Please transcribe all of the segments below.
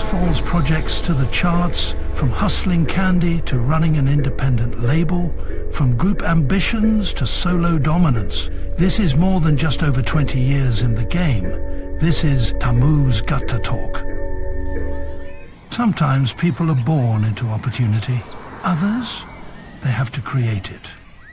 Falls projects to the charts, from hustling candy to running an independent label, from group ambitions to solo dominance. This is more than just over 20 years in the game. This is Tamu's Gutta Talk. Sometimes people are born into opportunity. Others, they have to create it.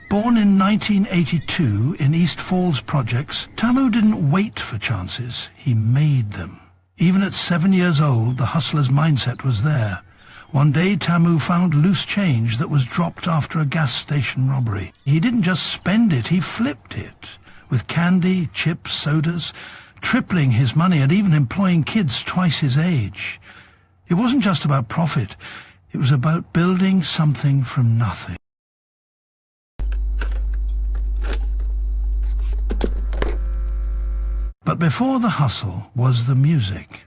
Born in 1982 in East Falls projects, Tamu didn't wait for chances, he made them. Even at 7 years old, the hustler's mindset was there. One day, Tamu found loose change that was dropped after a gas station robbery. He didn't just spend it, he flipped it. With candy, chips, sodas, tripling his money and even employing kids twice his age. It wasn't just about profit, it was about building something from nothing. But before the hustle was the music.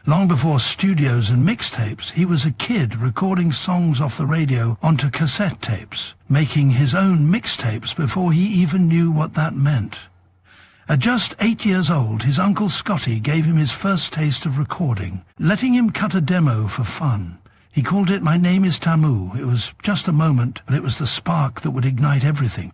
Long before studios and mixtapes, he was a kid recording songs off the radio onto cassette tapes, making his own mixtapes before he even knew what that meant. At just 8 years old, his uncle Scotty gave him his first taste of recording, letting him cut a demo for fun. He called it My Name is Tamu. It was just a moment, but it was the spark that would ignite everything.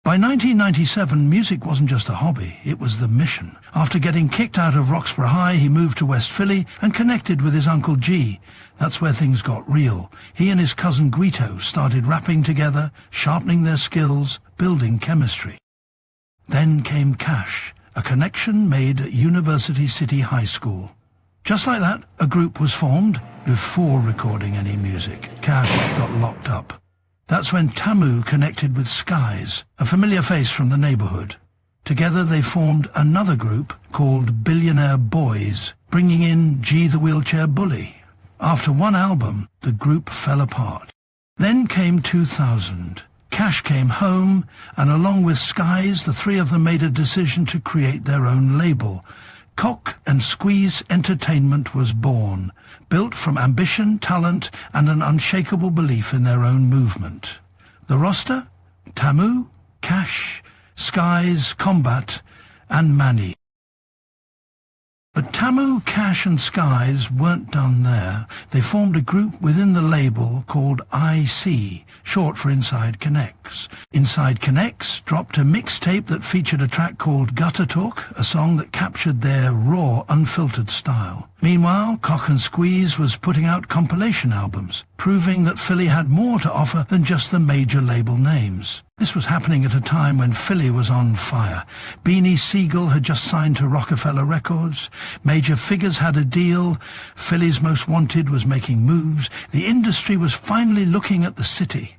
By 1997, music wasn't just a hobby, it was the mission. After getting kicked out of Roxborough High, he moved to West Philly and connected with his Uncle G. That's where things got real. He and his cousin Guito started rapping together, sharpening their skills, building chemistry. Then came Cash, a connection made at University City High School. Just like that, a group was formed. Before recording any music, Cash got locked up. That's when Tamu connected with Skies, a familiar face from the neighborhood. Together they formed another group called Billionaire Boys, bringing in G the Wheelchair Bully. After one album, the group fell apart. Then came 2000. Cash came home, and along with Skies, the three of them made a decision to create their own label. Cock and Squeeze Entertainment was born, built from ambition, talent, and an unshakable belief in their own movement. The roster? Tamu, Cash, Skies, Combat, and Manny. But Tamu, Cash, and Skies weren't done there. They formed a group within the label called IC, short for Inside Connects. Inside Connects dropped a mixtape that featured a track called Gutta Talk, a song that captured their raw, unfiltered style. Meanwhile, Cock and Squeeze was putting out compilation albums, proving that Philly had more to offer than just the major label names. This was happening at a time when Philly was on fire. Beanie Siegel had just signed to Rockefeller Records. Major figures had a deal. Philly's Most Wanted was making moves. The industry was finally looking at the city.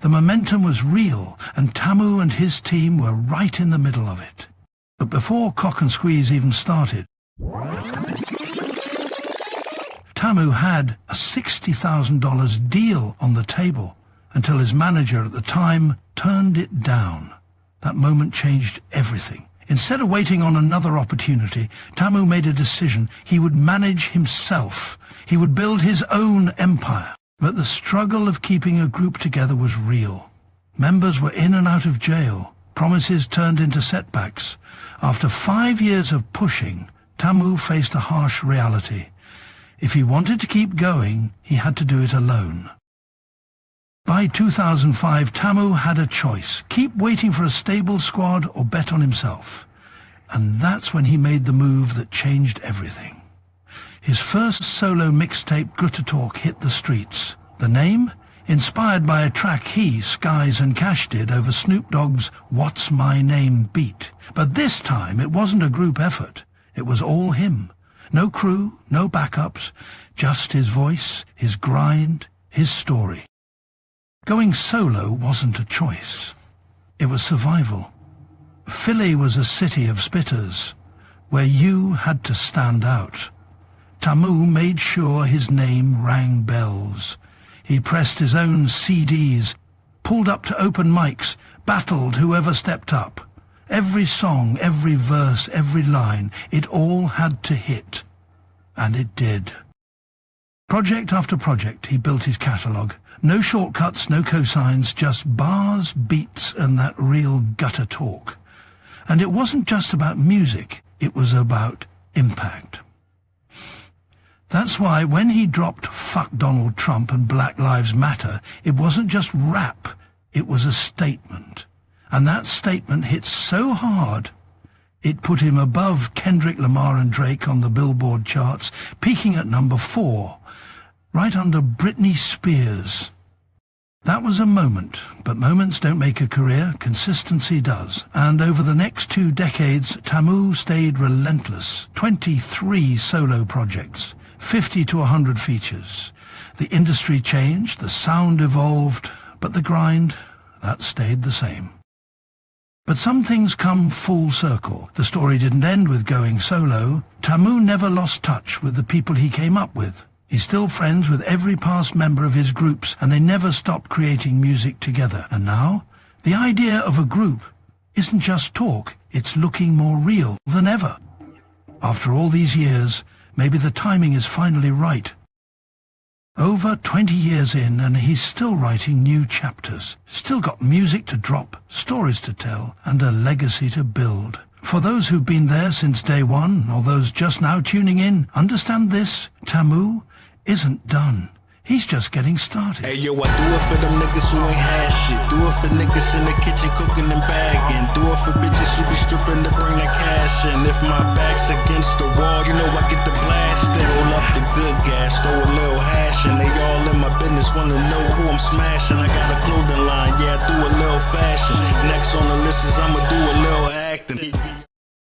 The momentum was real, and Tamu and his team were right in the middle of it. But before Cock and Squeeze even started, Tamu had a $60,000 deal on the table until his manager at the time turned it down. That moment changed everything. Instead of waiting on another opportunity, Tamu made a decision. He would manage himself. He would build his own empire. But the struggle of keeping a group together was real. Members were in and out of jail. Promises turned into setbacks. After 5 years of pushing, Tamu faced a harsh reality. If he wanted to keep going, he had to do it alone. By 2005, Tamu had a choice. Keep waiting for a stable squad or bet on himself. And that's when he made the move that changed everything. His first solo mixtape, Gutta Talk, hit the streets. The name? Inspired by a track he, Skies, and Cash did over Snoop Dogg's What's My Name beat. But this time, it wasn't a group effort. It was all him. No crew, no backups, just his voice, his grind, his story. Going solo wasn't a choice. It was survival. Philly was a city of spitters, where you had to stand out. Tamu made sure his name rang bells. He pressed his own CDs, pulled up to open mics, battled whoever stepped up. Every song, every verse, every line, it all had to hit. And it did. Project after project, he built his catalogue. No shortcuts, no cosigns, just bars, beats, and that real gutter talk. And it wasn't just about music, it was about impact. That's why when he dropped Fuck Donald Trump and Black Lives Matter, it wasn't just rap, it was a statement. And that statement hit so hard, it put him above Kendrick Lamar and Drake on the Billboard charts, peaking at number 4, right under Britney Spears. That was a moment, but moments don't make a career, consistency does. And over the next 2 decades, Tamu stayed relentless. 23 solo projects, 50 to 100 features. The industry changed, the sound evolved, but the grind, that stayed the same. But some things come full circle. The story didn't end with going solo. Tamu never lost touch with the people he came up with. He's still friends with every past member of his groups, and they never stopped creating music together. And now, the idea of a group isn't just talk, it's looking more real than ever. After all these years, maybe the timing is finally right. Over 20 years in, and he's still writing new chapters. Still got music to drop, stories to tell, and a legacy to build. For those who've been there since day one, or those just now tuning in, understand this: Tamu isn't done. He's just getting started. Hey yo, I do it for them niggas who ain't had shit. Do it for niggas in the kitchen cooking and bagging. Do it for bitches who be stripping to bring that cash in. If my back's against the wall, you know I get the blast. They roll up the good gas, throw a little hash, and they all in my business, wanna know who I'm smashing. I got a clothing line, yeah, I do a little fashion. Next on the list is I'ma do a little acting.